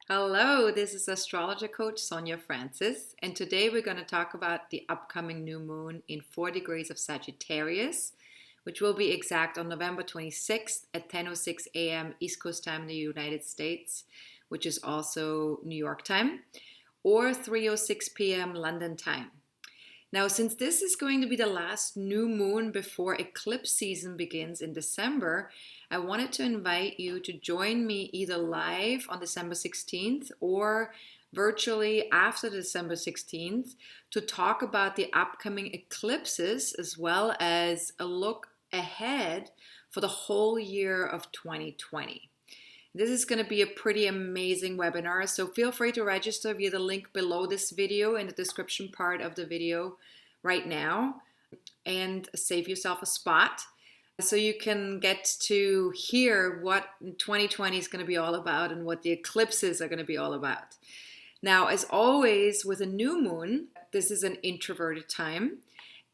Hello, this is astrologer coach Sonja Francis, and today we're going to talk about the upcoming new moon in 4 degrees of Sagittarius, which will be exact on November 26th at 10:06 a.m. East Coast time in the United States, which is also New York time, or 3:06 p.m. London time. Now, since this is going to be the last new moon before eclipse season begins in December, I wanted to invite you to join me either live on December 16th or virtually after December 16th to talk about the upcoming eclipses as well as a look ahead for the whole year of 2020. This is going to be a pretty amazing webinar, so feel free to register via the link below this video in the description part of the video right now and save yourself a spot so you can get to hear what 2020 is going to be all about and what the eclipses are going to be all about. Now, as always with a new moon, this is an introverted time,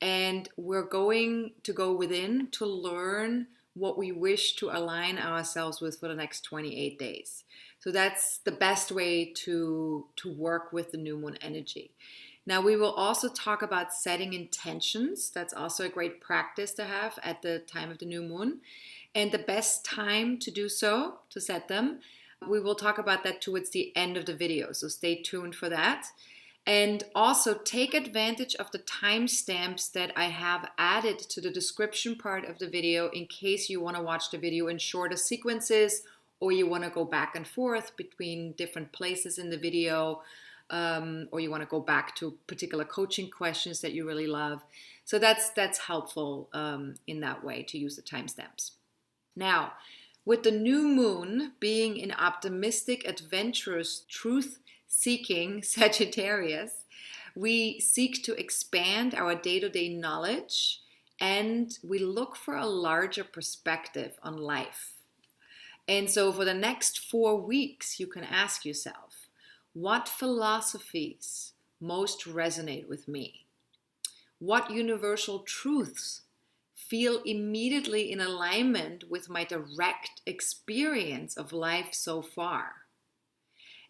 and we're going to go within to learn what we wish to align ourselves with for the next 28 days. So that's the best way to work with the new moon energy. Now, we will also talk about setting intentions. That's also a great practice to have at the time of the new moon. And the best time to do so, to set them, we will talk about that towards the end of the video. So stay tuned for that. And also take advantage of the timestamps that I have added to the description part of the video in case you want to watch the video in shorter sequences or you want to go back and forth between different places in the video, or you want to go back to particular coaching questions that you really love. So that's helpful in that way to use the timestamps. Now, with the new moon being in optimistic, adventurous, truth-seeking Sagittarius, we seek to expand our day-to-day knowledge and we look for a larger perspective on life. And so for the next 4 weeks, you can ask yourself, what philosophies most resonate with me? What universal truths feel immediately in alignment with my direct experience of life so far?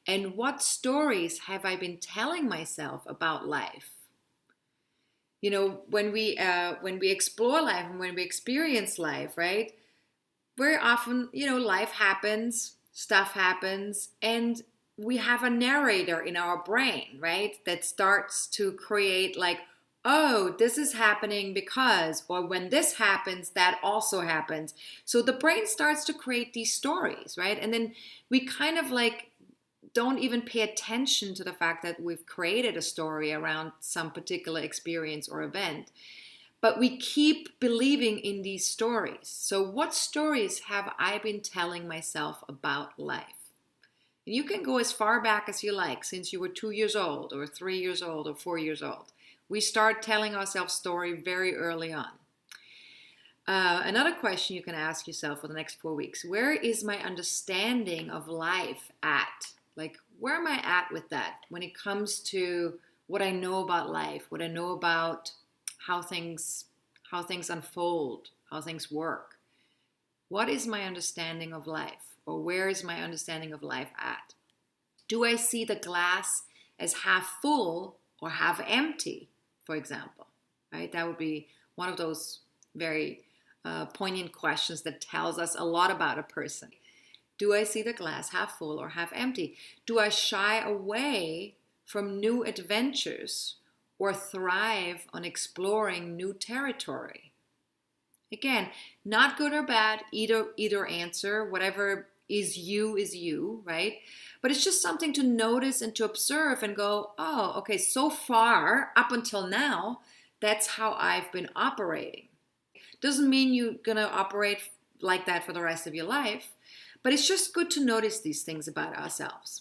And what stories have I been telling myself about life? You know, when we explore life and when we experience life, right? Very often, life happens, stuff happens, and we have a narrator in our brain, right? That starts to create like, oh, this is happening because, or when this happens, that also happens. So the brain starts to create these stories, right? And then we kind of like don't even pay attention to the fact that we've created a story around some particular experience or event. But we keep believing in these stories. So what stories have I been telling myself about life? And you can go as far back as you like, since you were 2 years old or 3 years old or 4 years old. We start telling ourselves story very early on. Another question you can ask yourself for the next 4 weeks: where is my understanding of life at? Like, where am I at with that when it comes to what I know about life, what I know about how things unfold, how things work? What is my understanding of life, or where is my understanding of life at? Do I see the glass as half full or half empty, for example? Right? That would be one of those very poignant questions that tells us a lot about a person. Do I see the glass half full or half empty? Do I shy away from new adventures or thrive on exploring new territory? Again, not good or bad, either answer. Whatever is you, right? But it's just something to notice and to observe and go, oh, okay, so far, up until now, that's how I've been operating. Doesn't mean you're going to operate like that for the rest of your life, but it's just good to notice these things about ourselves.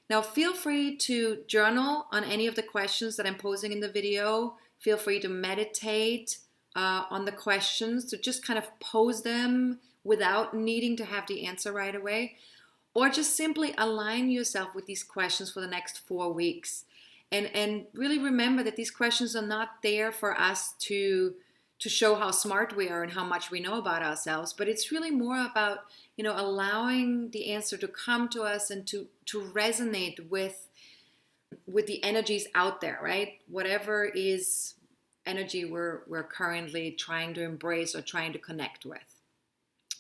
Now, feel free to journal on any of the questions that I'm posing in the video. Feel free to meditate on the questions, to just kind of pose them without needing to have the answer right away, or just simply align yourself with these questions for the next 4 weeks. And really remember that these questions are not there for us to to show how smart we are and how much we know about ourselves, but it's really more about, allowing the answer to come to us and to resonate with the energies out there, right? Whatever is energy we're currently trying to embrace or trying to connect with.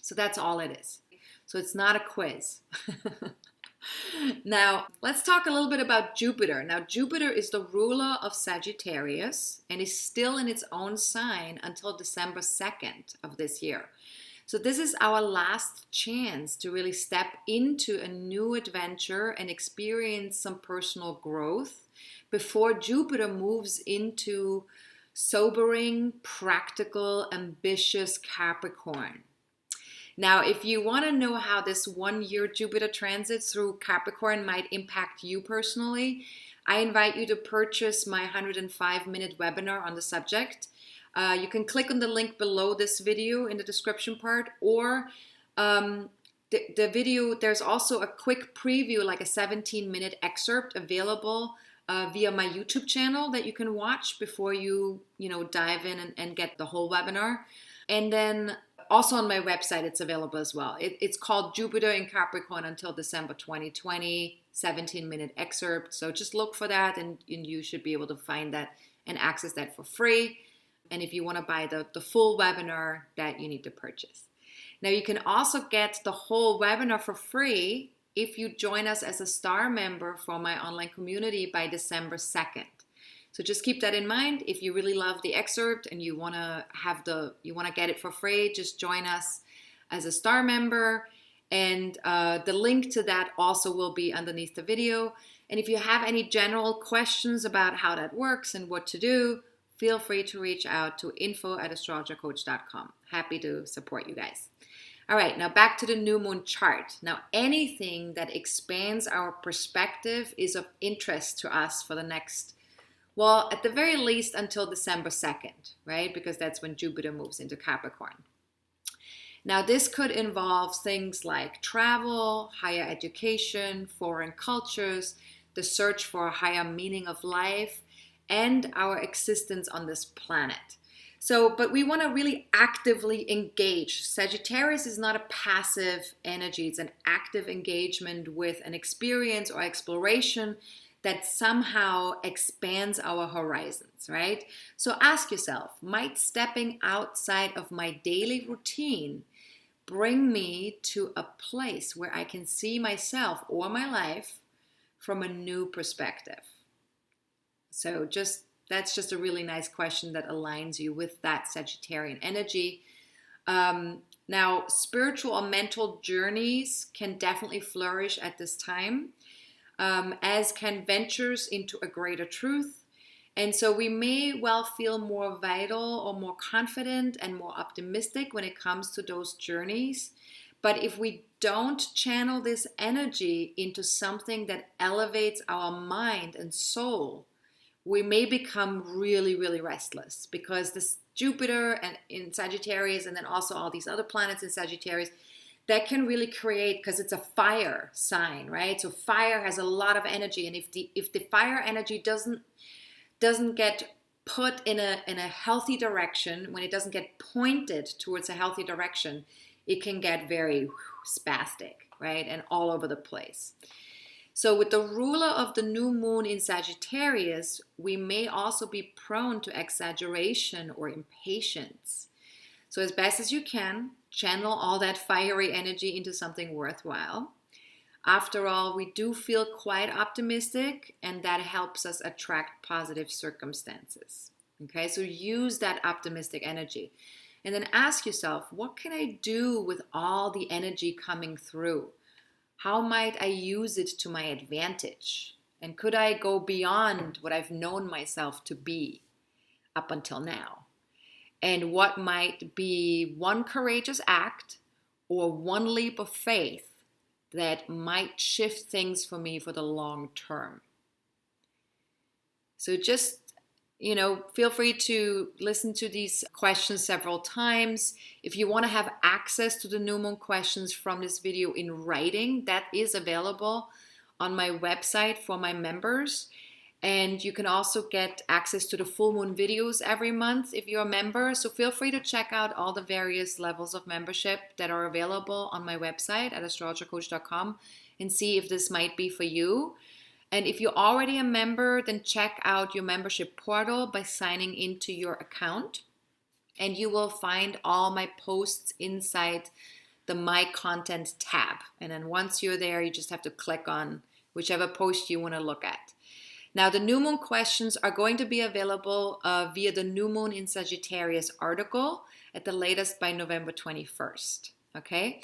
So that's all it is. So it's not a quiz. Now, let's talk a little bit about Jupiter. Now, Jupiter is the ruler of Sagittarius and is still in its own sign until December 2nd of this year. So this is our last chance to really step into a new adventure and experience some personal growth before Jupiter moves into sobering, practical, ambitious Capricorn. Now, if you want to know how this 1 year Jupiter transit through Capricorn might impact you personally, I invite you to purchase my 105-minute webinar on the subject. You can click on the link below this video in the description part, or the video, there's also a quick preview, like a 17-minute excerpt available via my YouTube channel that you can watch before you dive in and get the whole webinar. And then also on my website, it's available as well. It's called Jupiter in Capricorn until December 2020, 17-minute excerpt. So just look for that and you should be able to find that and access that for free. And if you want to buy the full webinar, that you need to purchase. Now, you can also get the whole webinar for free if you join us as a star member for my online community by December 2nd. So just keep that in mind. If you really love the excerpt and you want to get it for free, just join us as a star member. And the link to that also will be underneath the video. And if you have any general questions about how that works and what to do, feel free to reach out to info@astrologercoach.com. Happy to support you guys. All right, now back to the new moon chart. Now, anything that expands our perspective is of interest to us for the next, well, at the very least until December 2nd, right? Because that's when Jupiter moves into Capricorn. Now, this could involve things like travel, higher education, foreign cultures, the search for a higher meaning of life, and our existence on this planet. So, but we want to really actively engage. Sagittarius is not a passive energy. It's an active engagement with an experience or exploration that somehow expands our horizons, right? So ask yourself, might stepping outside of my daily routine bring me to a place where I can see myself or my life from a new perspective? So that's just a really nice question that aligns you with that Sagittarian energy. Now, spiritual or mental journeys can definitely flourish at this time, as can ventures into a greater truth. And so we may well feel more vital or more confident and more optimistic when it comes to those journeys. But if we don't channel this energy into something that elevates our mind and soul, we may become really, really restless, because this Jupiter and in Sagittarius, and then also all these other planets in Sagittarius, that can really create, because it's a fire sign, right? So fire has a lot of energy, and if the fire energy doesn't get put in a healthy direction, when it doesn't get pointed towards a healthy direction, it can get very spastic, right? And all over the place. So with the ruler of the new moon in Sagittarius, we may also be prone to exaggeration or impatience. So as best as you can, channel all that fiery energy into something worthwhile. After all, we do feel quite optimistic, and that helps us attract positive circumstances. Okay, so use that optimistic energy. And then ask yourself, what can I do with all the energy coming through? How might I use it to my advantage? And could I go beyond what I've known myself to be up until now? And what might be one courageous act or one leap of faith that might shift things for me for the long term? So just, feel free to listen to these questions several times. If you want to have access to the new moon questions from this video in writing, that is available on my website for my members. And you can also get access to the full moon videos every month if you're a member. So feel free to check out all the various levels of membership that are available on my website at astrologercoach.com and see if this might be for you. And if you're already a member, then check out your membership portal by signing into your account. And you will find all my posts inside the My Content tab. And then once you're there, you just have to click on whichever post you want to look at. Now, the new moon questions are going to be available via the New Moon in Sagittarius article at the latest by November 21st. Okay,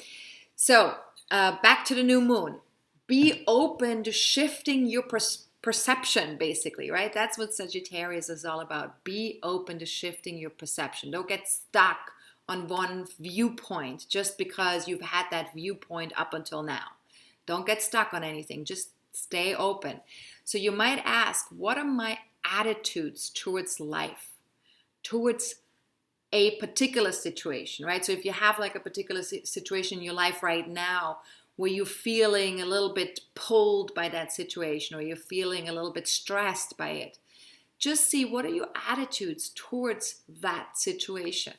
so back to the new moon. Be open to shifting your perception, basically, right? That's what Sagittarius is all about. Be open to shifting your perception. Don't get stuck on one viewpoint just because you've had that viewpoint up until now. Don't get stuck on anything. Just stay open. So you might ask, what are my attitudes towards life, towards a particular situation, right? So if you have like a particular situation in your life right now where you're feeling a little bit pulled by that situation or you're feeling a little bit stressed by it, just see what are your attitudes towards that situation.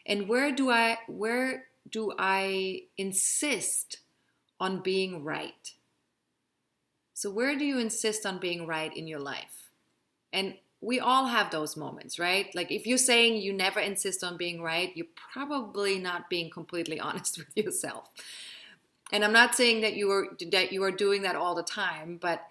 And where do I insist on being right? So where do you insist on being right in your life? And we all have those moments, right? Like if you're saying you never insist on being right, you're probably not being completely honest with yourself. And I'm not saying that you are doing that all the time, but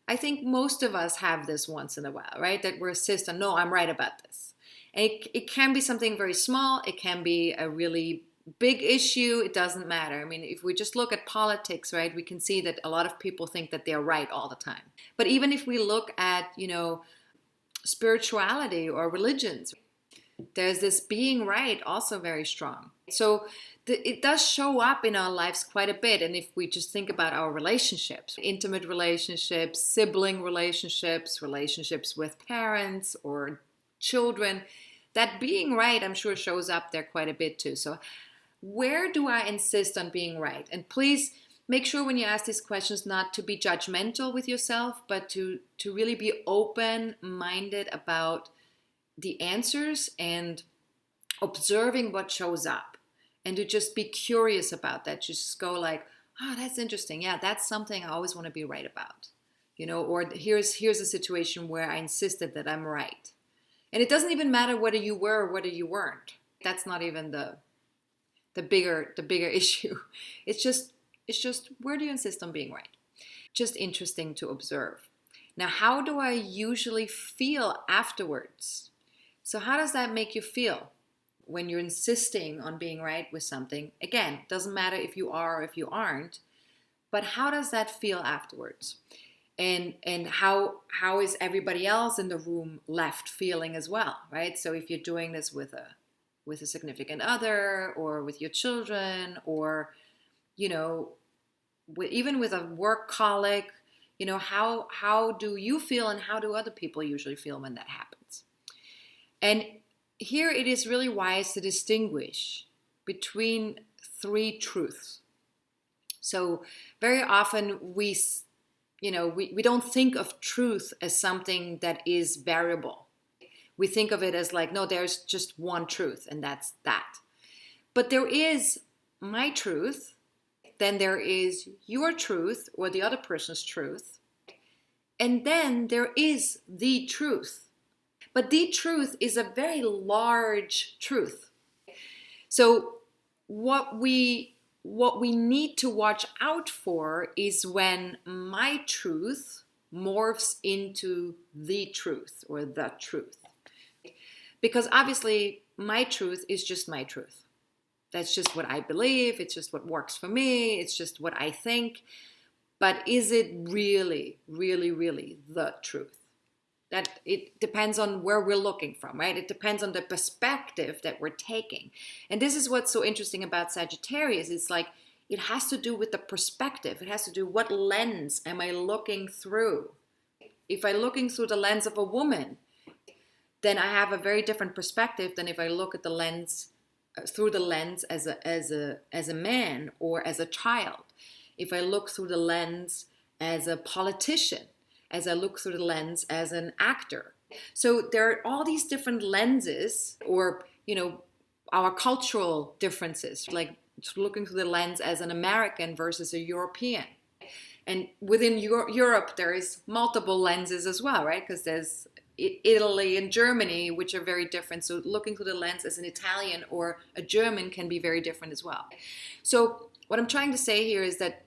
I think most of us have this once in a while, right? That we're insist on, no, I'm right about this. And it can be something very small. It can be a really big issue. It doesn't matter. I mean, if we just look at politics, right, we can see that a lot of people think that they're right all the time. But even if we look at, spirituality or religions, there's this being right also very strong. So it does show up in our lives quite a bit. And if we just think about our relationships, intimate relationships, sibling relationships, relationships with parents or children, that being right, I'm sure, shows up there quite a bit too. So where do I insist on being right? And please make sure when you ask these questions not to be judgmental with yourself, but to really be open-minded about the answers and observing what shows up. And to just be curious about that. Just go like, oh, that's interesting. Yeah, that's something I always want to be right about. Or here's a situation where I insisted that I'm right. And it doesn't even matter whether you were or whether you weren't. That's not even the bigger issue. It's just where do you insist on being right? Just interesting to observe. Now, how do I usually feel afterwards? So how does that make you feel when you're insisting on being right with something? Again, doesn't matter if you are or if you aren't, but how does that feel afterwards? And how is everybody else in the room left feeling as well, right? So if you're doing this with a significant other or with your children or, even with a work colleague, how do you feel and how do other people usually feel when that happens? And here it is really wise to distinguish between three truths. So very often we don't think of truth as something that is variable. We think of it as like, no, there's just one truth and that's that. But there is my truth, then there is your truth or the other person's truth, and then there is the truth. But the truth is a very large truth. So what we need to watch out for is when my truth morphs into the truth or the truth. Because obviously my truth is just my truth. That's just what I believe. It's just what works for me. It's just what I think. But is it really, really, really the truth? That it depends on where we're looking from, right? It depends on the perspective that we're taking. And this is what's so interesting about Sagittarius. It's like it has to do with the perspective. It has to do what lens am I looking through? If I'm looking through the lens of a woman, then I have a very different perspective than if I look at the lens through the lens as a man or as a child. If I look through the lens as a politician, as I look through the lens as an actor. So there are all these different lenses, or, our cultural differences, like looking through the lens as an American versus a European. And within Europe, there is multiple lenses as well, right? Because there's Italy and Germany, which are very different. So looking through the lens as an Italian or a German can be very different as well. So what I'm trying to say here is that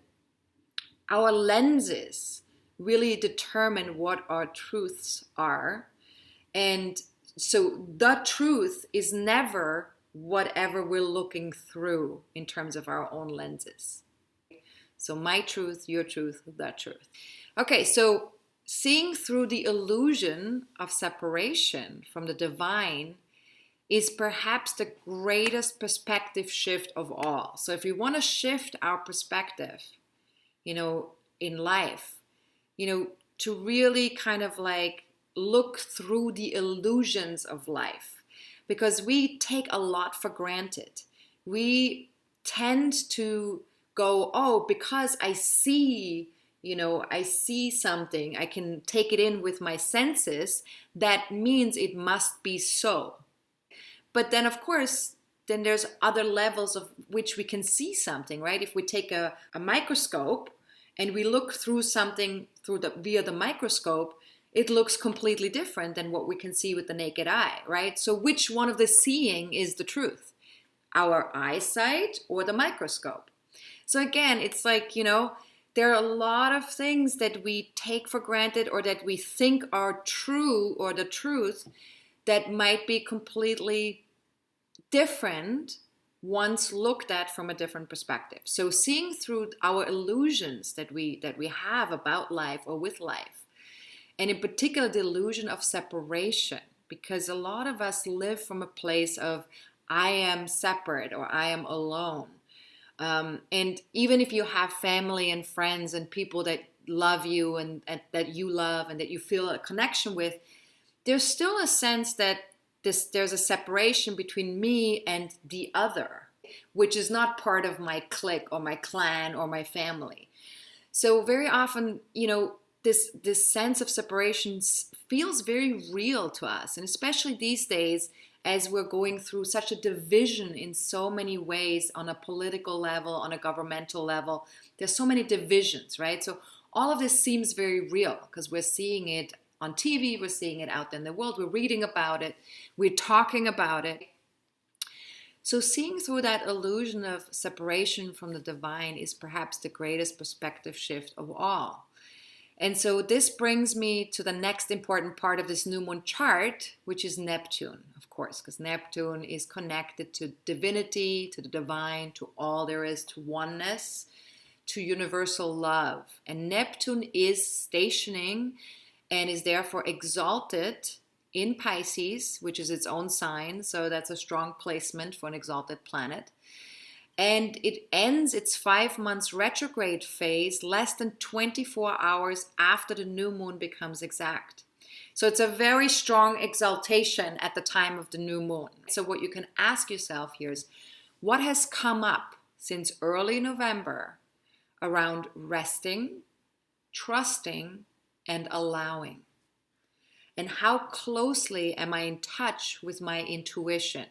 our lenses really determine what our truths are. And so the truth is never whatever we're looking through in terms of our own lenses. So my truth, your truth, the truth. Okay, so seeing through the illusion of separation from the divine is perhaps the greatest perspective shift of all. So if we want to shift our perspective, in life, to really kind of like look through the illusions of life, because we take a lot for granted. We tend to go, oh, because I see something, I can take it in with my senses, that means it must be so. But then, of course, then there's other levels of which we can see something, right? If we take a microscope and we look through something via the microscope, it looks completely different than what we can see with the naked eye, right? So which one of the seeing is the truth? Our eyesight or the microscope? So again, it's like, there are a lot of things that we take for granted or that we think are true or the truth that might be completely different once looked at from a different perspective. So seeing through our illusions that we have about life or with life, and in particular the illusion of separation, because a lot of us live from a place of I am separate or I am alone. And even if you have family and friends and people that love you and that you love and that you feel a connection with, there's still a sense that there's a separation between me and the other, which is not part of my clique or my clan or my family. So very often, this sense of separation feels very real to us. And especially these days, as we're going through such a division in so many ways on a political level, on a governmental level, there's so many divisions, right? So all of this seems very real because we're seeing it on TV, we're seeing it out in the world, we're reading about it, we're talking about it. So seeing through that illusion of separation from the divine is perhaps the greatest perspective shift of all. And so this brings me to the next important part of this new moon chart, which is Neptune, of course, because Neptune is connected to divinity, to the divine, to all there is, to oneness, to universal love. And Neptune is stationing and is therefore exalted in Pisces, which is its own sign. So that's a strong placement for an exalted planet. And it ends its 5 months retrograde phase less than 24 hours after the new moon becomes exact. So it's a very strong exaltation at the time of the new moon. So what you can ask yourself here is, what has come up since early November around resting, trusting, and allowing? And how closely am I in touch with my intuition,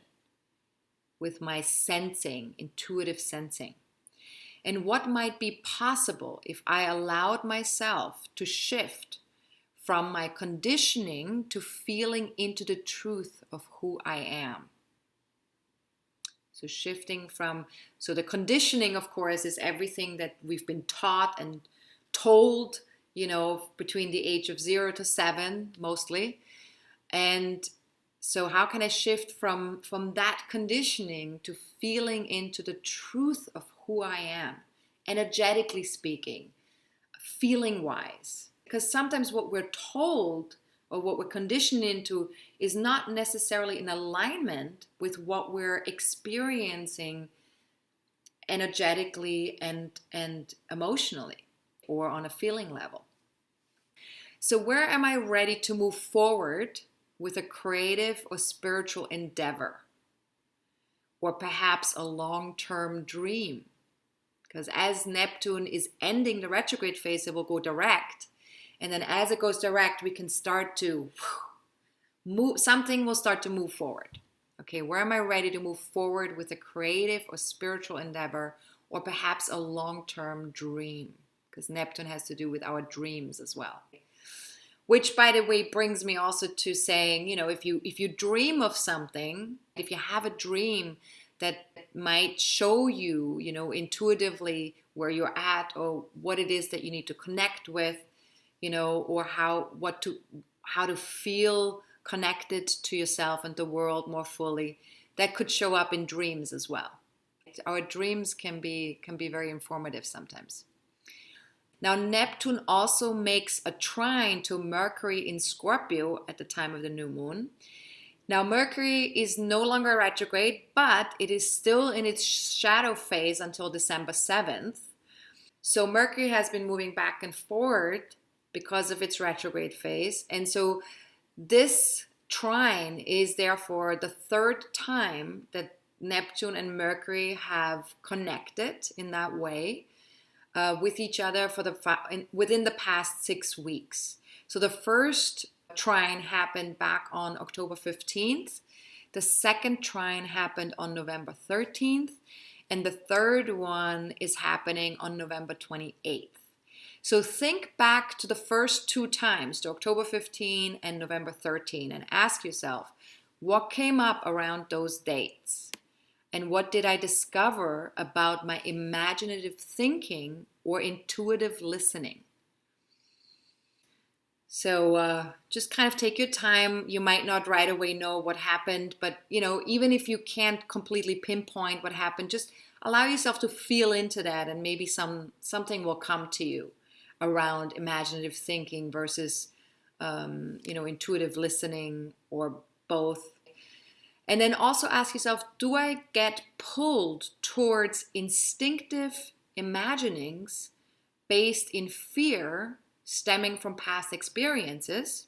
with my sensing, intuitive sensing? And what might be possible if I allowed myself to shift from my conditioning to feeling into the truth of who I am? So so the conditioning, of course, is everything that we've been taught and told, between the age of 0 to 7, mostly. And so how can I shift from that conditioning to feeling into the truth of who I am, energetically speaking, feeling-wise? Because sometimes what we're told or what we're conditioned into is not necessarily in alignment with what we're experiencing energetically and emotionally or on a feeling level. So where am I ready to move forward with a creative or spiritual endeavor, or perhaps a long-term dream? Because as Neptune is ending the retrograde phase, it will go direct. And then as it goes direct, we can start to move, something will start to move forward. Okay, where am I ready to move forward with a creative or spiritual endeavor, or perhaps a long-term dream? Because Neptune has to do with our dreams as well. Which, by the way, brings me also to saying, if you dream of something, if you have a dream that might show you, intuitively where you're at, or what it is that you need to connect with, or how to feel connected to yourself and the world more fully, that could show up in dreams as well. Our dreams can be very informative sometimes. Now, Neptune also makes a trine to Mercury in Scorpio at the time of the new moon. Now, Mercury is no longer retrograde, but it is still in its shadow phase until December 7th. So Mercury has been moving back and forward because of its retrograde phase. And so this trine is therefore the third time that Neptune and Mercury have connected in that way. With each other within the past 6 weeks. So the first trine happened back on October 15th. The second trine happened on November 13th. And the third one is happening on November 28th. So think back to the first 2 times, to October 15 and November 13, and ask yourself, what came up around those dates? And what did I discover about my imaginative thinking or intuitive listening? So just kind of take your time. You might not right away know what happened, but even if you can't completely pinpoint what happened, just allow yourself to feel into that, and maybe something will come to you around imaginative thinking versus intuitive listening, or both. And then also ask yourself, do I get pulled towards instinctive imaginings based in fear stemming from past experiences?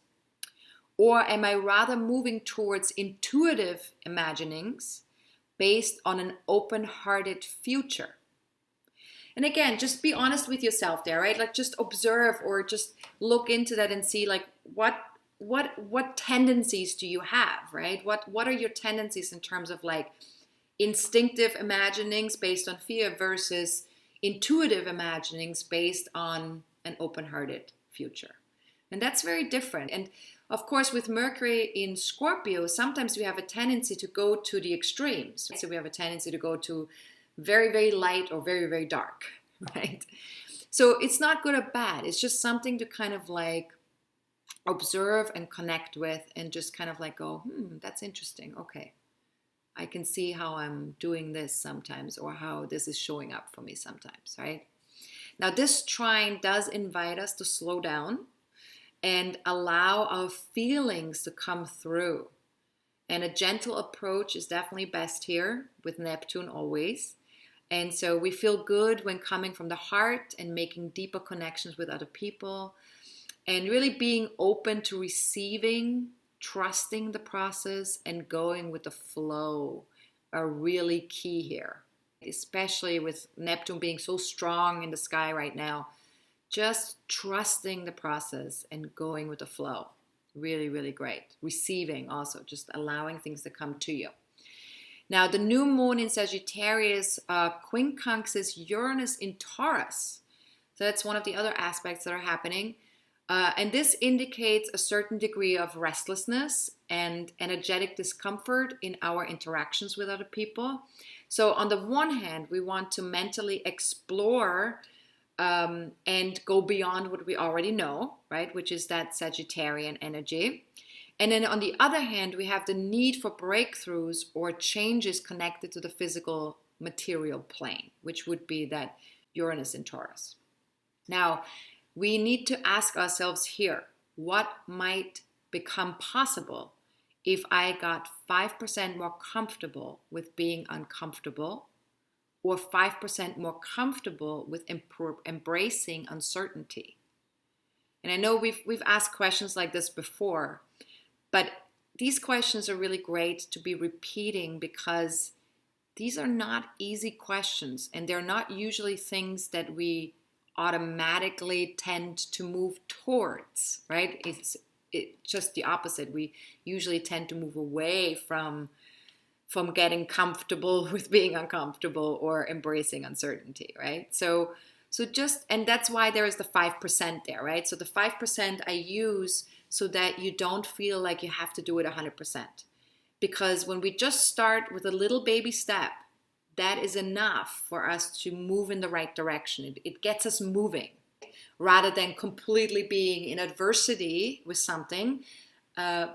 Or am I rather moving towards intuitive imaginings based on an open-hearted future? And again, just be honest with yourself there, right? Like, just observe, or just look into that and see, like, what tendencies do you have, right? What are your tendencies in terms of like instinctive imaginings based on fear versus intuitive imaginings based on an open-hearted future? And that's very different. And of course, with Mercury in Scorpio, sometimes we have a tendency to go to the extremes. So we have a tendency to go to very, very light or very, very dark, right? So it's not good or bad. It's just something to kind of like observe and connect with, and just kind of like go, that's interesting. Okay, I can see how I'm doing this sometimes, or how this is showing up for me sometimes, right? Now, this trine does invite us to slow down and allow our feelings to come through. And a gentle approach is definitely best here, with Neptune always. And so we feel good when coming from the heart and making deeper connections with other people, and really being open to receiving, trusting the process, and going with the flow are really key here, especially with Neptune being so strong in the sky right now. Just trusting the process and going with the flow. Really, really great. Receiving also, just allowing things to come to you. Now, the new moon in Sagittarius quincunxes Uranus in Taurus. So that's one of the other aspects that are happening. And this indicates a certain degree of restlessness and energetic discomfort in our interactions with other people. So on the one hand, we want to mentally explore and go beyond what we already know, right? Which is that Sagittarian energy. And then on the other hand, we have the need for breakthroughs or changes connected to the physical material plane, which would be that Uranus in Taurus. Now, we need to ask ourselves here, what might become possible if I got 5% more comfortable with being uncomfortable, or 5% more comfortable with embracing uncertainty? And I know we've asked questions like this before, but these questions are really great to be repeating, because these are not easy questions, and they're not usually things that we automatically tend to move towards, right? It's just the opposite. We usually tend to move away from getting comfortable with being uncomfortable or embracing uncertainty, right? So just, and that's why there is the 5% there, right? So the 5% I use so that you don't feel like you have to do it 100%. Because when we just start with a little baby step, that is enough for us to move in the right direction. It gets us moving rather than completely being in adversity with something.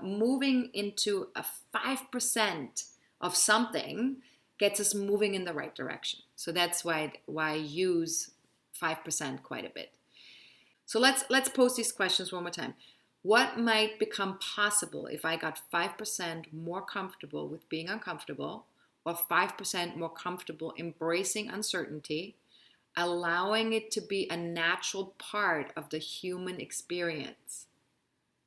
Moving into a 5% of something gets us moving in the right direction. So that's why I use 5% quite a bit. So let's pose these questions one more time. What might become possible if I got 5% more comfortable with being uncomfortable, or 5% more comfortable embracing uncertainty, allowing it to be a natural part of the human experience?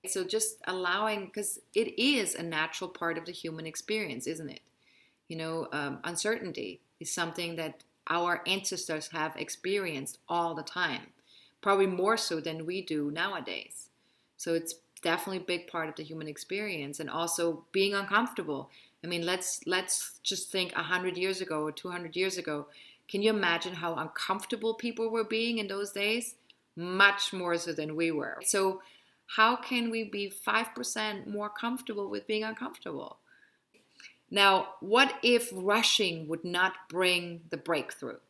So just allowing, because it is a natural part of the human experience, isn't it? Uncertainty is something that our ancestors have experienced all the time, probably more so than we do nowadays. So it's definitely a big part of the human experience. And also being uncomfortable. I mean, let's just think 100 years ago or 200 years ago. Can you imagine how uncomfortable people were being in those days? Much more so than we were. So how can we be 5% more comfortable with being uncomfortable? Now, what if rushing would not bring the breakthrough?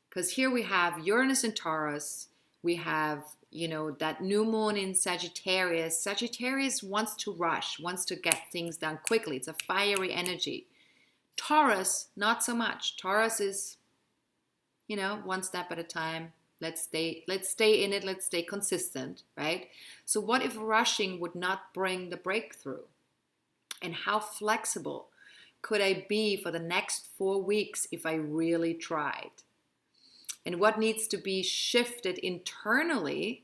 Because here we have Uranus in Taurus. We have, that new moon in Sagittarius. Sagittarius wants to rush, wants to get things done quickly. It's a fiery energy. Taurus, not so much. Taurus is, one step at a time. Let's stay in it. Let's stay consistent, right? So what if rushing would not bring the breakthrough? And how flexible could I be for the next 4 weeks if I really tried? And what needs to be shifted internally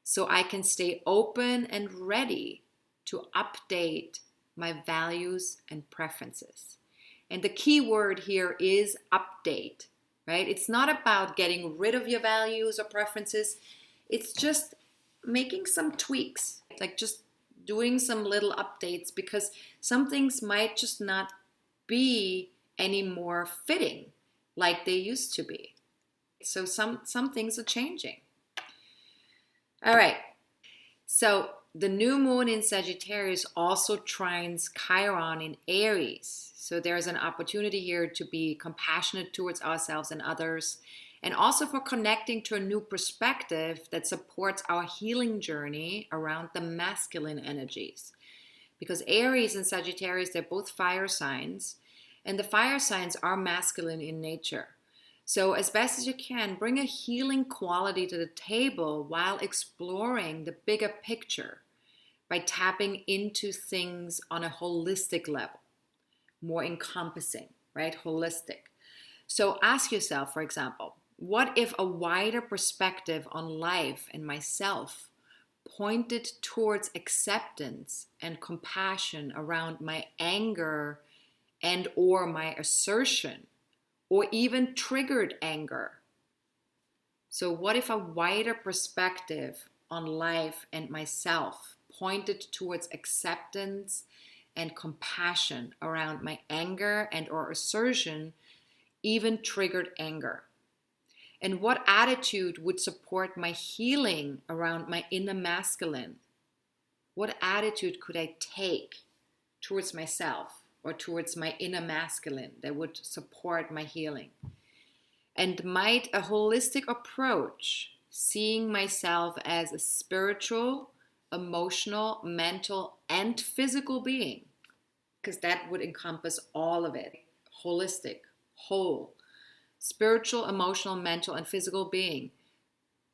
so I can stay open and ready to update my values and preferences? And the key word here is update, right? It's not about getting rid of your values or preferences. It's just making some tweaks, like just doing some little updates, because some things might just not be any more fitting like they used to be. So some things are changing. All right. So the new moon in Sagittarius also trines Chiron in Aries. So there's an opportunity here to be compassionate towards ourselves and others, and also for connecting to a new perspective that supports our healing journey around the masculine energies. Because Aries and Sagittarius, they're both fire signs, and the fire signs are masculine in nature. So as best as you can, bring a healing quality to the table while exploring the bigger picture by tapping into things on a holistic level, more encompassing, right? Holistic. So ask yourself, for example, what if a wider perspective on life and myself pointed towards acceptance and compassion around my anger and or my assertion, or even triggered anger? So what if a wider perspective on life and myself pointed towards acceptance and compassion around my anger and or assertion, even triggered anger? And what attitude would support my healing around my inner masculine? What attitude could I take towards myself or towards my inner masculine that would support my healing? And might a holistic approach, seeing myself as a spiritual, emotional, mental, and physical being, because that would encompass all of it, holistic, whole, spiritual, emotional, mental, and physical being,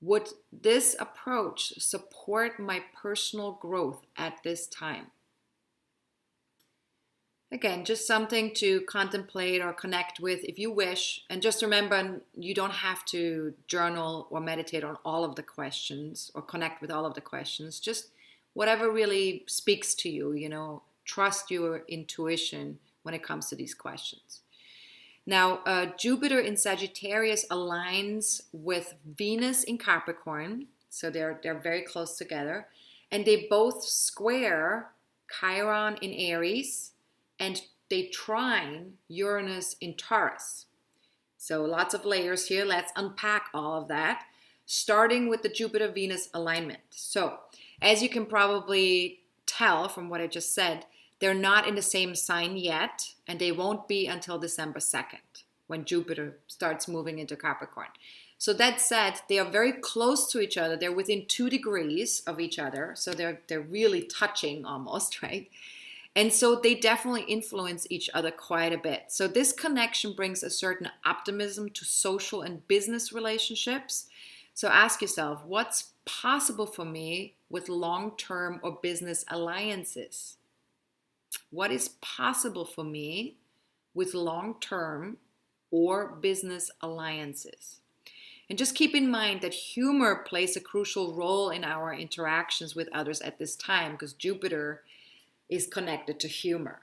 would this approach support my personal growth at this time? Again, just something to contemplate or connect with if you wish. And just remember, you don't have to journal or meditate on all of the questions or connect with all of the questions. Just whatever really speaks to you, trust your intuition when it comes to these questions. Now, Jupiter in Sagittarius aligns with Venus in Capricorn, so they're very close together, and they both square Chiron in Aries, and they trine Uranus in Taurus. So lots of layers here. Let's unpack all of that, starting with the Jupiter-Venus alignment. So as you can probably tell from what I just said, they're not in the same sign yet, and they won't be until December 2nd, when Jupiter starts moving into Capricorn. So that said, they are very close to each other. They're within 2 degrees of each other, so they're really touching almost, right? And so they definitely influence each other quite a bit. So this connection brings a certain optimism to social and business relationships. So ask yourself, what's possible for me with long-term or business alliances? What is possible for me with long-term or business alliances? And just keep in mind that humor plays a crucial role in our interactions with others at this time, because Jupiter is connected to humor.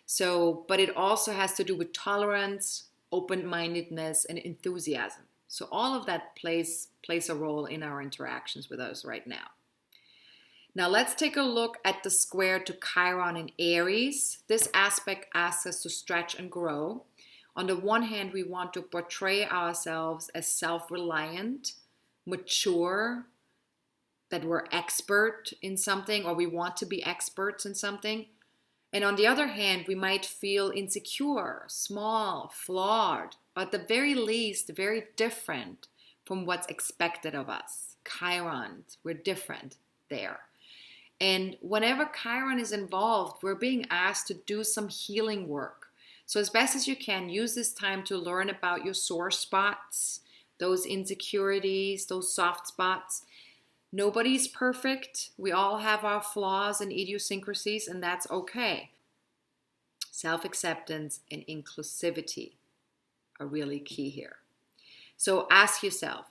So, but it also has to do with tolerance, open-mindedness, and enthusiasm. So all of that plays a role in our interactions with us right now. Now let's take a look at the square to Chiron in Aries. This aspect asks us to stretch and grow. On the one hand, we want to portray ourselves as self-reliant, mature, that we're expert in something, or we want to be experts in something. And on the other hand, we might feel insecure, small, flawed, or at the very least, very different from what's expected of us. Chiron, we're different there. And whenever Chiron is involved, we're being asked to do some healing work. So as best as you can, use this time to learn about your sore spots, those insecurities, those soft spots. Nobody's perfect. We all have our flaws and idiosyncrasies, and that's okay. Self-acceptance and inclusivity are really key here. So ask yourself,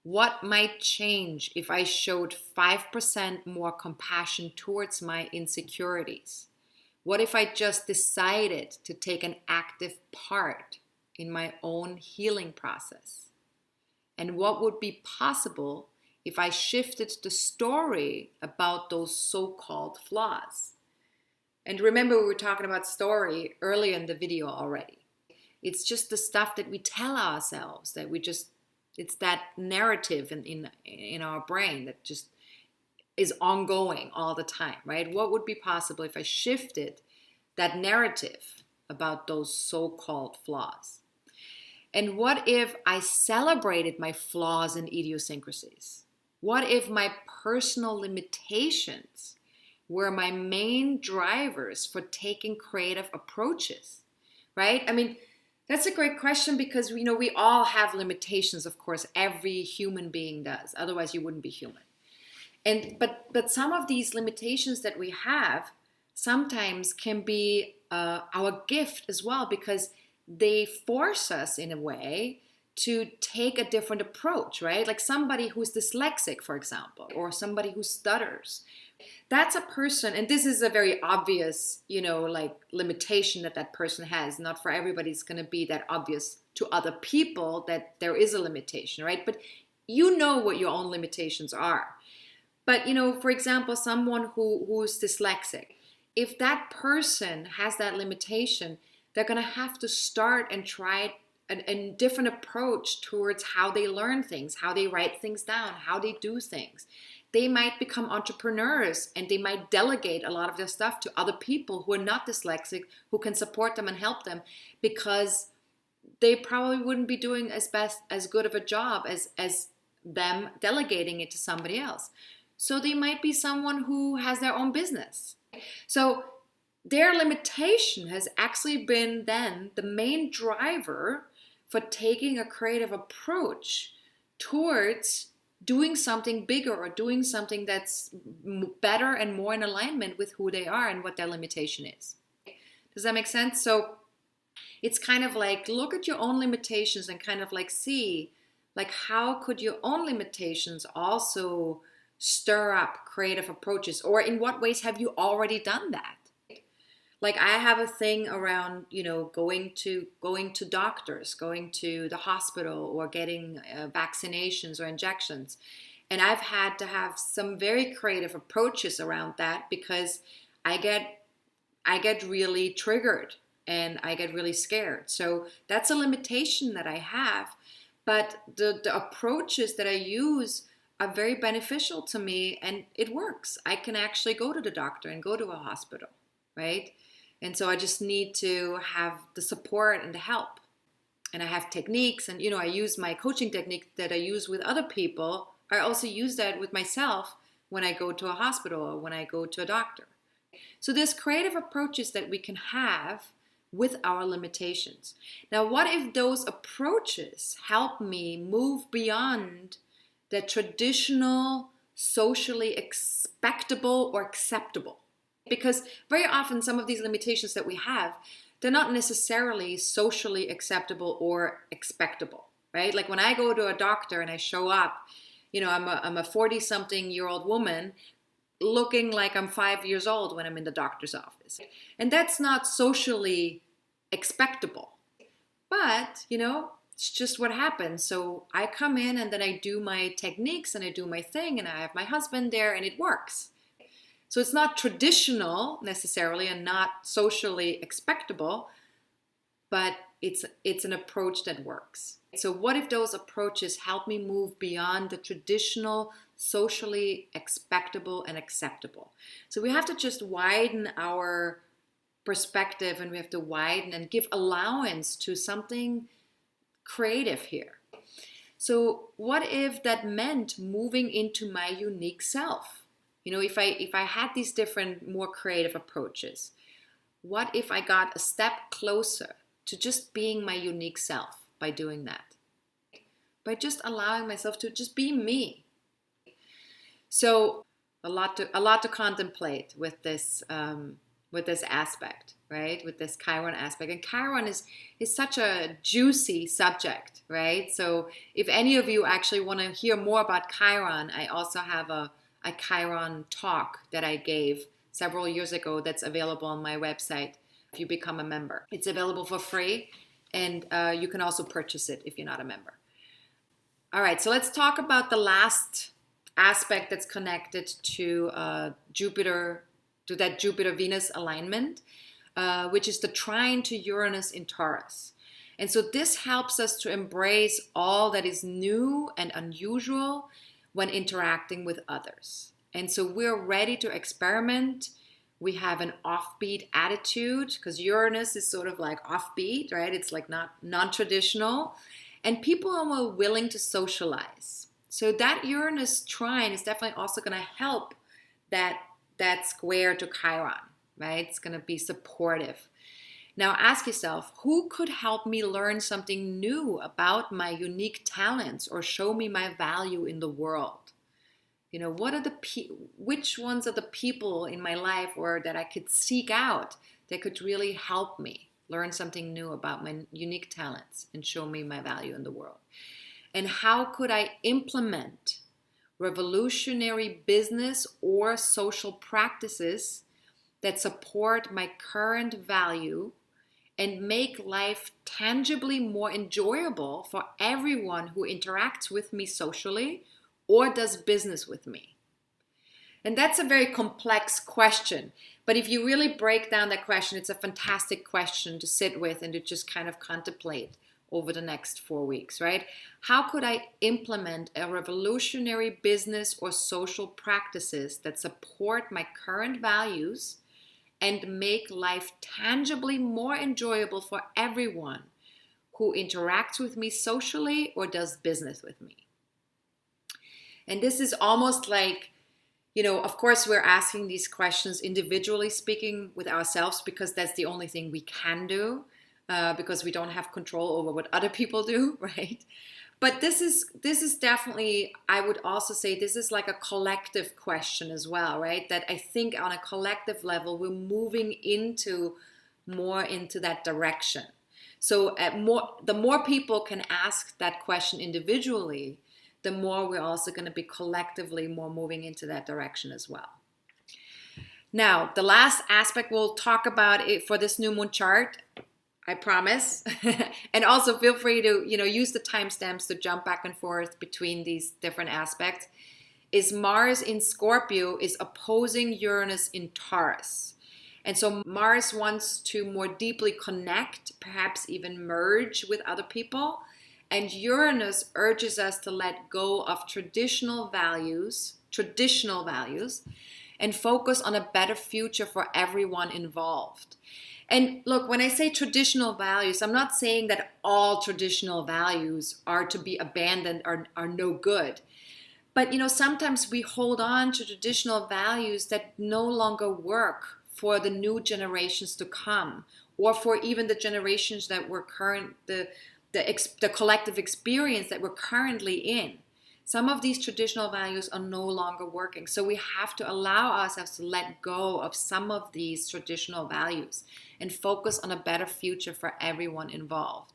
what might change if I showed 5% more compassion towards my insecurities? What if I just decided to take an active part in my own healing process? And what would be possible if I shifted the story about those so-called flaws? And remember, we were talking about story earlier in the video already. It's just the stuff that we tell ourselves, that we just, it's that narrative in our brain that just is ongoing all the time, right? What would be possible if I shifted that narrative about those so-called flaws? And what if I celebrated my flaws and idiosyncrasies? What if my personal limitations were my main drivers for taking creative approaches, right? I mean, that's a great question because, you know, we all have limitations, of course. Every human being does. Otherwise, you wouldn't be human. But some of these limitations that we have sometimes can be our gift as well, because they force us in a way to take a different approach, right? Like somebody who's dyslexic, for example, or somebody who stutters. That's a person, and this is a very obvious, you know, like limitation that that person has. Not for everybody it's going to be that obvious to other people that there is a limitation, right? But you know what your own limitations are. But, you know, for example, someone who's dyslexic, if that person has that limitation, they're going to have to start and try a different approach towards how they learn things, how they write things down, how they do things. They might become entrepreneurs and they might delegate a lot of their stuff to other people who are not dyslexic, who can support them and help them, because they probably wouldn't be doing as good of a job as them delegating it to somebody else. So they might be someone who has their own business. So their limitation has actually been then the main driver for taking a creative approach towards doing something bigger or doing something that's better and more in alignment with who they are and what their limitation is. Does that make sense? So it's kind of like, look at your own limitations and kind of like see, like, how could your own limitations also stir up creative approaches, or in what ways have you already done that? Like I have a thing around, going to doctors, going to the hospital, or getting vaccinations or injections. And I've had to have some very creative approaches around that because I get really triggered and I get really scared. So that's a limitation that I have. But the approaches that I use are very beneficial to me, and it works. I can actually go to the doctor and go to a hospital, right? And so I just need to have the support and the help. And I have techniques, and I use my coaching technique that I use with other people. I also use that with myself when I go to a hospital or when I go to a doctor. So there's creative approaches that we can have with our limitations. Now, what if those approaches help me move beyond the traditional, socially expectable or acceptable? Because very often some of these limitations that we have, they're not necessarily socially acceptable or expectable, right? Like when I go to a doctor and I show up, I'm a 40-something-year-old woman looking like I'm 5 years old when I'm in the doctor's office. And that's not socially expectable. But, it's just what happens. So I come in and then I do my techniques and I do my thing and I have my husband there and it works. So it's not traditional necessarily and not socially expectable, but it's an approach that works. So what if those approaches help me move beyond the traditional, socially expectable and acceptable? So we have to just widen our perspective, and we have to widen and give allowance to something creative here. So what if that meant moving into my unique self? If I had these different, more creative approaches, what if I got a step closer to just being my unique self by doing that? By just allowing myself to just be me. So a lot to contemplate with this aspect, right? With this Chiron aspect. And Chiron is such a juicy subject, right? So if any of you actually want to hear more about Chiron, I also have a Chiron talk that I gave several years ago that's available on my website if you become a member. It's available for free, and you can also purchase it if you're not a member. All right, so let's talk about the last aspect that's connected to Jupiter, to that Jupiter-Venus alignment, which is the trine to Uranus in Taurus. And so this helps us to embrace all that is new and unusual when interacting with others. And so we're ready to experiment. We have an offbeat attitude because Uranus is sort of like offbeat, right? It's like not non-traditional. And people are more willing to socialize. So that Uranus trine is definitely also going to help that square to Chiron, right? It's going to be supportive. Now ask yourself, who could help me learn something new about my unique talents or show me my value in the world? Which ones are the people in my life or that I could seek out that could really help me learn something new about my unique talents and show me my value in the world? And how could I implement revolutionary business or social practices that support my current value and make life tangibly more enjoyable for everyone who interacts with me socially or does business with me? And that's a very complex question. But if you really break down that question, it's a fantastic question to sit with and to just kind of contemplate over the next 4 weeks, right? How could I implement a revolutionary business or social practices that support my current values and make life tangibly more enjoyable for everyone who interacts with me socially or does business with me? And this is almost like, of course we're asking these questions individually speaking with ourselves because that's the only thing we can do, because we don't have control over what other people do, right? But this is definitely, I would also say this is like a collective question as well, right? That I think on a collective level, we're moving more into that direction. So the more people can ask that question individually, the more we're also going to be collectively more moving into that direction as well. Now, the last aspect we'll talk about it for this new moon chart, I promise. And also feel free to, use the timestamps to jump back and forth between these different aspects, is Mars in Scorpio is opposing Uranus in Taurus. And so Mars wants to more deeply connect, perhaps even merge with other people. And Uranus urges us to let go of traditional values, and focus on a better future for everyone involved. And look, when I say traditional values, I'm not saying that all traditional values are to be abandoned or are no good. But, sometimes we hold on to traditional values that no longer work for the new generations to come, or for even the generations that we're the collective experience that we're currently in. Some of these traditional values are no longer working. So we have to allow ourselves to let go of some of these traditional values and focus on a better future for everyone involved.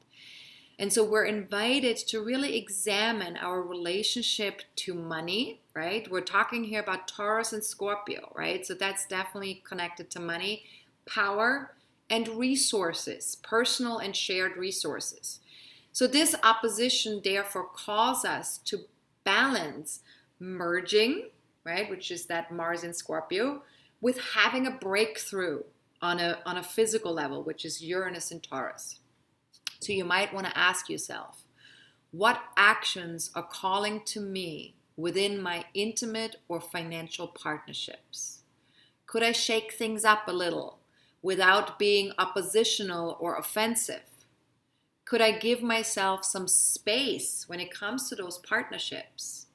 And so we're invited to really examine our relationship to money, right? We're talking here about Taurus and Scorpio, right? So that's definitely connected to money, power, and resources, personal and shared resources. So this opposition therefore calls us to balance merging, right, which is that Mars in Scorpio, with having a breakthrough on a physical level, which is Uranus in Taurus. So you might want to ask yourself, what actions are calling to me within my intimate or financial partnerships? Could I shake things up a little without being oppositional or offensive? Could I give myself some space when it comes to those partnerships?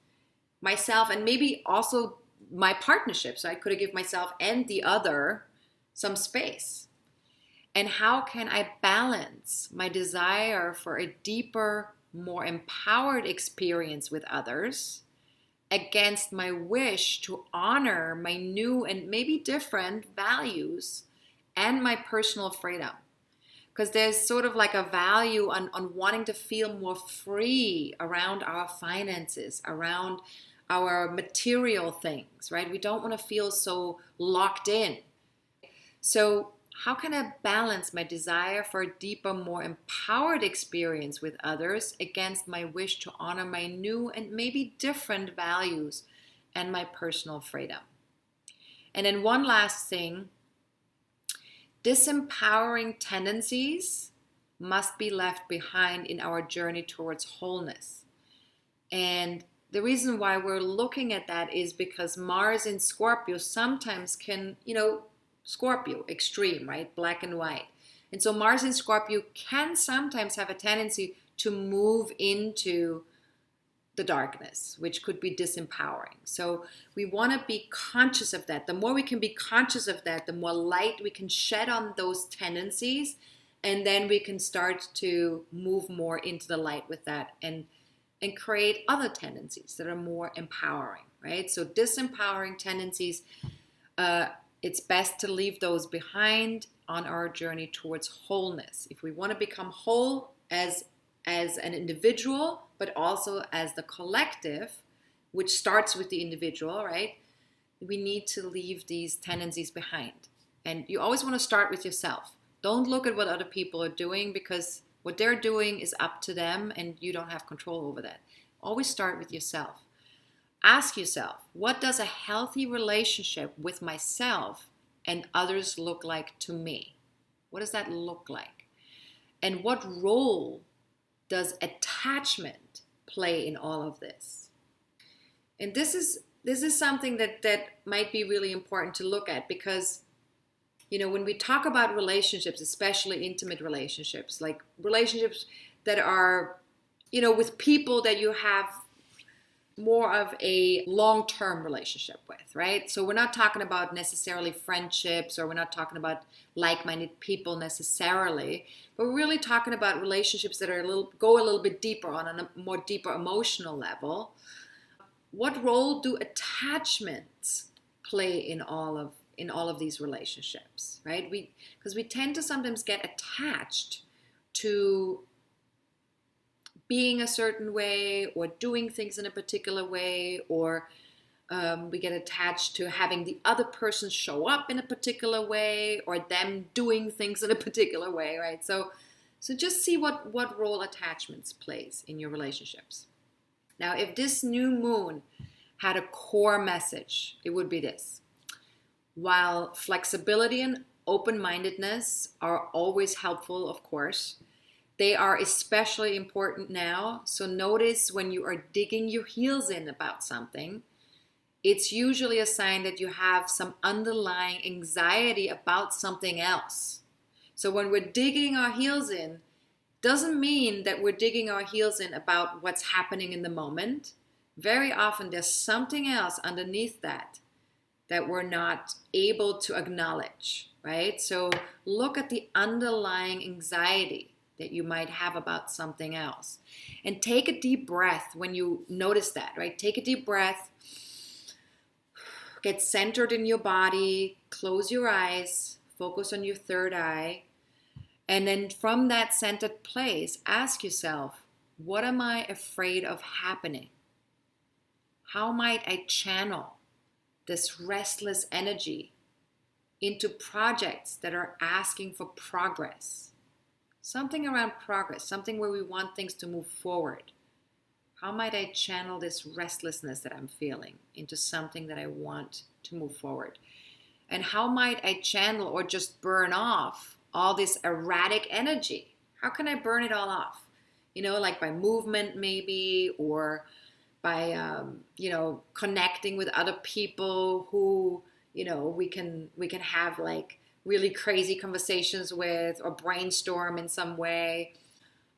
Myself and maybe also my partnerships. So I could give myself and the other some space. And how can I balance my desire for a deeper, more empowered experience with others against my wish to honor my new and maybe different values and my personal freedom? Because there's sort of like a value on wanting to feel more free around our finances, around our material things, right? We don't want to feel so locked in. So how can I balance my desire for a deeper, more empowered experience with others against my wish to honor my new and maybe different values and my personal freedom? And then one last thing, disempowering tendencies must be left behind in our journey towards wholeness. And the reason why we're looking at that is because Mars in Scorpio sometimes can, Scorpio, extreme, right? Black and white. And so Mars in Scorpio can sometimes have a tendency to move into the darkness, which could be disempowering. So we want to be conscious of that. The more we can be conscious of that, the more light we can shed on those tendencies, and then we can start to move more into the light with that and create other tendencies that are more empowering, right? So disempowering tendencies, it's best to leave those behind on our journey towards wholeness. If we want to become whole as an individual, but also as the collective, which starts with the individual, right? We need to leave these tendencies behind. And you always want to start with yourself. Don't look at what other people are doing, because what they're doing is up to them and you don't have control over that. Always start with yourself. Ask yourself, what does a healthy relationship with myself and others look like to me? What does that look like? And what role does attachment play in all of this? And this is something that might be really important to look at, because when we talk about relationships, especially intimate relationships, like relationships that are with people that you have more of a long-term relationship with, right? So we're not talking about necessarily friendships, or we're not talking about like-minded people necessarily, but we're really talking about relationships that are go a little bit deeper, on a more deeper emotional level. What role do attachments play in all of these relationships, right? Because we tend to sometimes get attached to being a certain way, or doing things in a particular way, or We get attached to having the other person show up in a particular way or them doing things in a particular way, right? So just see what role attachments plays in your relationships. Now, if this new moon had a core message, it would be this. While flexibility and open-mindedness are always helpful, of course, they are especially important now. So notice when you are digging your heels in about something, it's usually a sign that you have some underlying anxiety about something else. So when we're digging our heels in, doesn't mean that we're digging our heels in about what's happening in the moment. Very often there's something else underneath that we're not able to acknowledge, right? So look at the underlying anxiety that you might have about something else. And take a deep breath when you notice that, right? Take a deep breath. Get centered in your body. Close your eyes. Focus on your third eye. And then from that centered place, ask yourself, what am I afraid of happening? How might I channel this restless energy into projects that are asking for progress? Something around progress, something where we want things to move forward. How might I channel this restlessness that I'm feeling into something that I want to move forward? And how might I channel or just burn off all this erratic energy? How can I burn it all off? Like by movement maybe, or by, connecting with other people who, we can have like really crazy conversations with or brainstorm in some way.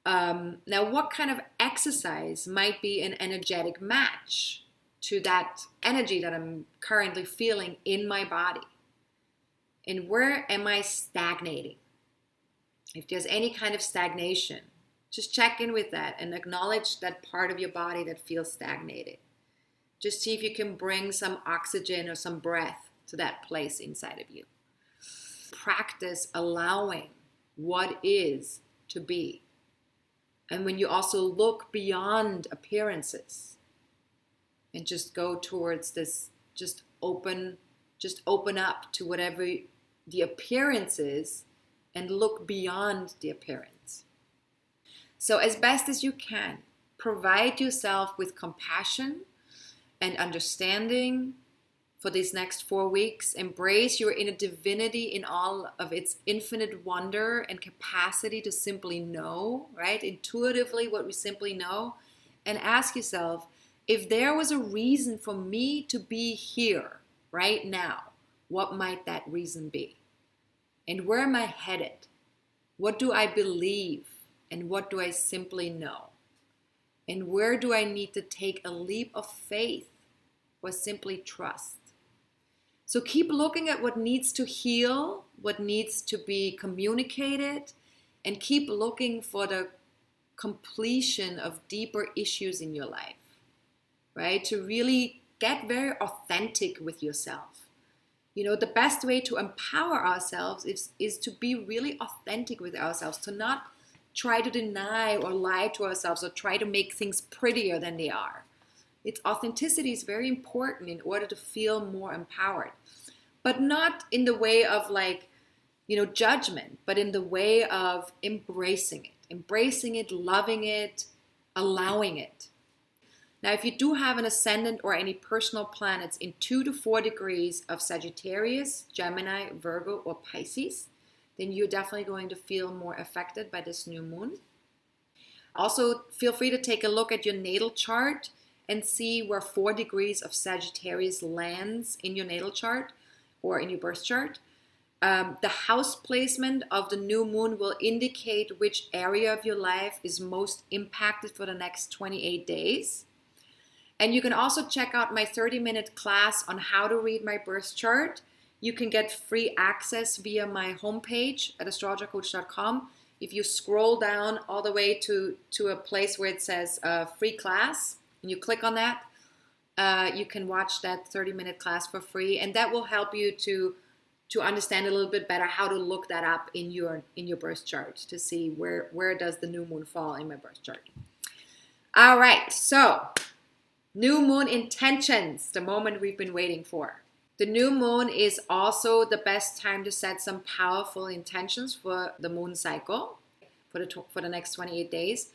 Now, what kind of exercise might be an energetic match to that energy that I'm currently feeling in my body? And where am I stagnating? If there's any kind of stagnation, just check in with that and acknowledge that part of your body that feels stagnated. Just see if you can bring some oxygen or some breath to that place inside of you. Practice allowing what is to be. And when you also look beyond appearances and just go towards this, just open up to whatever the appearance is and look beyond the appearance. So as best as you can, provide yourself with compassion and understanding for these next 4 weeks. Embrace your inner divinity in all of its infinite wonder and capacity to simply know, right? Intuitively what we simply know. And ask yourself, if there was a reason for me to be here right now, what might that reason be? And where am I headed? What do I believe? And what do I simply know? And where do I need to take a leap of faith or simply trust? So keep looking at what needs to heal, what needs to be communicated, and keep looking for the completion of deeper issues in your life, right? To really get very authentic with yourself. The best way to empower ourselves is to be really authentic with ourselves, to not try to deny or lie to ourselves or try to make things prettier than they are. Authenticity is very important in order to feel more empowered, but not in the way of judgment, but in the way of embracing it, loving it, allowing it. Now, if you do have an ascendant or any personal planets in 2 to 4 degrees of Sagittarius, Gemini, Virgo, or Pisces, then you're definitely going to feel more affected by this new moon. Also, feel free to take a look at your natal chart and see where 4 degrees of Sagittarius lands in your natal chart or in your birth chart. The house placement of the new moon will indicate which area of your life is most impacted for the next 28 days. And you can also check out my 30-minute class on how to read my birth chart. You can get free access via my homepage at astrologercoach.com. If you scroll down all the way to a place where it says free class, and you click on that, you can watch that 30-minute class for free. And that will help you to understand a little bit better how to look that up in your birth chart to see where does the new moon fall in my birth chart. All right, so New moon intentions, the moment we've been waiting for. The new moon is also the best time to set some powerful intentions for the moon cycle for the next 28 days.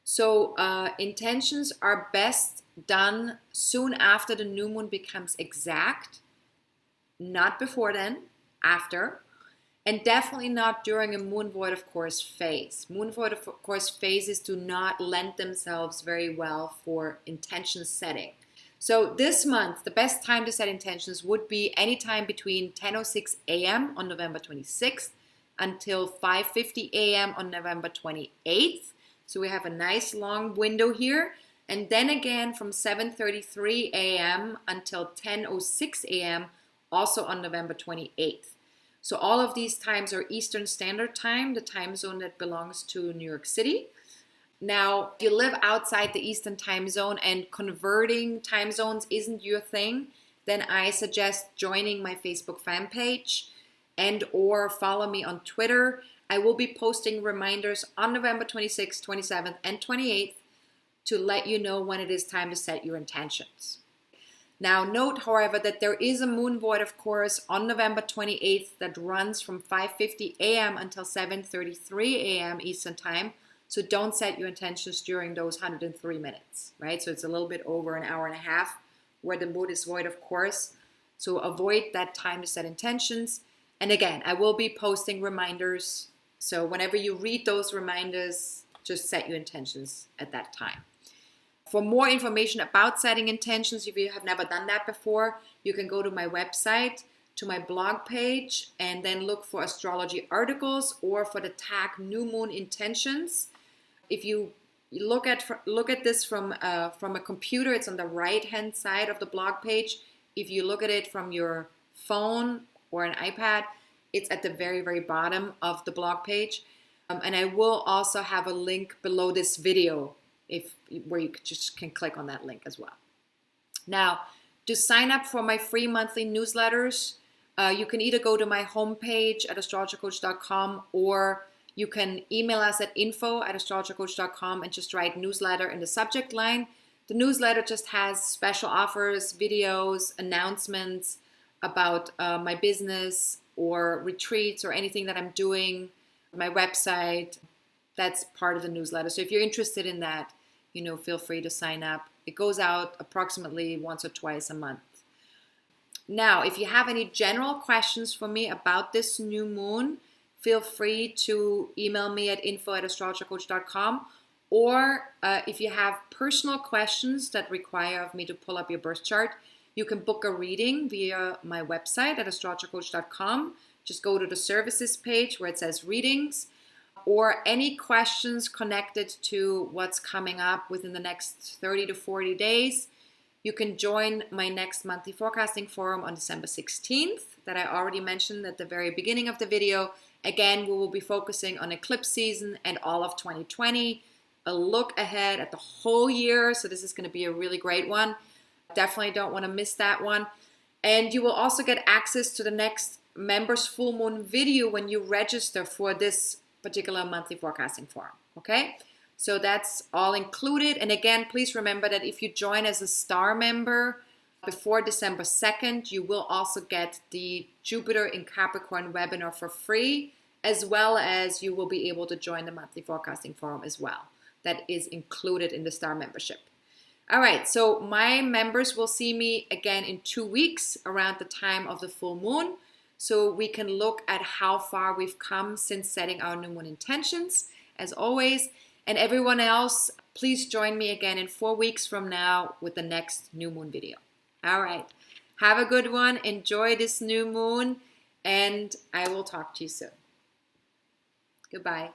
So intentions are best done soon after the new moon becomes exact, not before then, after, and definitely not during a moon void of course phase. Moon void of course phases do not lend themselves very well for intention setting. So this month, the best time to set intentions would be anytime between 10:06 a.m. on November 26th until 5:50 a.m. on November 28th. So we have a nice long window here. And then again from 7:33 a.m. until 10:06 a.m. also on November 28th. So all of these times are Eastern Standard Time, the time zone that belongs to New York City. Now, if you live outside the Eastern time zone and converting time zones isn't your thing, then I suggest joining my Facebook fan page and or follow me on Twitter. I will be posting reminders on November 26th, 27th, and 28th to let you know when it is time to set your intentions. Now, note, however, that there is a moon void, of course, on November 28th that runs from 5:50 a.m. until 7:33 a.m. Eastern Time. So don't set your intentions during those 103 minutes, right? So it's a little bit over an hour and a half where the moon is void, of course. So avoid that time to set intentions. And again, I will be posting reminders. So whenever you read those reminders, just set your intentions at that time. For more information about setting intentions, if you have never done that before, you can go to my website, to my blog page, and then look for astrology articles or for the tag New Moon Intentions. If you look at this from a computer, it's on the right-hand side of the blog page. If you look at it from your phone or an iPad, it's at the very, very bottom of the blog page. And I will also have a link below this video where you just can click on that link as well. Now, to sign up for my free monthly newsletters, you can either go to my homepage at astrologercoach.com or you can email us at info@astrologercoach.com and just write newsletter in the subject line. The newsletter just has special offers, videos, announcements about my business or retreats or anything that I'm doing, my website. That's part of the newsletter. So if you're interested in that, feel free to sign up. It goes out approximately once or twice a month. Now, if you have any general questions for me about this new moon, feel free to email me at info@astrologercoach.com. Or if you have personal questions that require of me to pull up your birth chart, you can book a reading via my website at astrologercoach.com. Just go to the services page where it says readings. Or any questions connected to what's coming up within the next 30 to 40 days, you can join my next monthly forecasting forum on December 16th that I already mentioned at the very beginning of the video. Again, we will be focusing on eclipse season and all of 2020, a look ahead at the whole year. So this is going to be a really great one. Definitely don't want to miss that one. And you will also get access to the next members full moon video when you register for this particular monthly forecasting forum. Okay, so that's all included. And again, please remember that if you join as a star member before December 2nd, you will also get the Jupiter in Capricorn webinar for free, as well as you will be able to join the monthly forecasting forum as well. That is included in the star membership. All right, so my members will see me again in 2 weeks around the time of the full moon. So we can look at how far we've come since setting our new moon intentions, as always. And everyone else, please join me again in 4 weeks from now with the next new moon video. All right. Have a good one. Enjoy this new moon. And I will talk to you soon. Goodbye.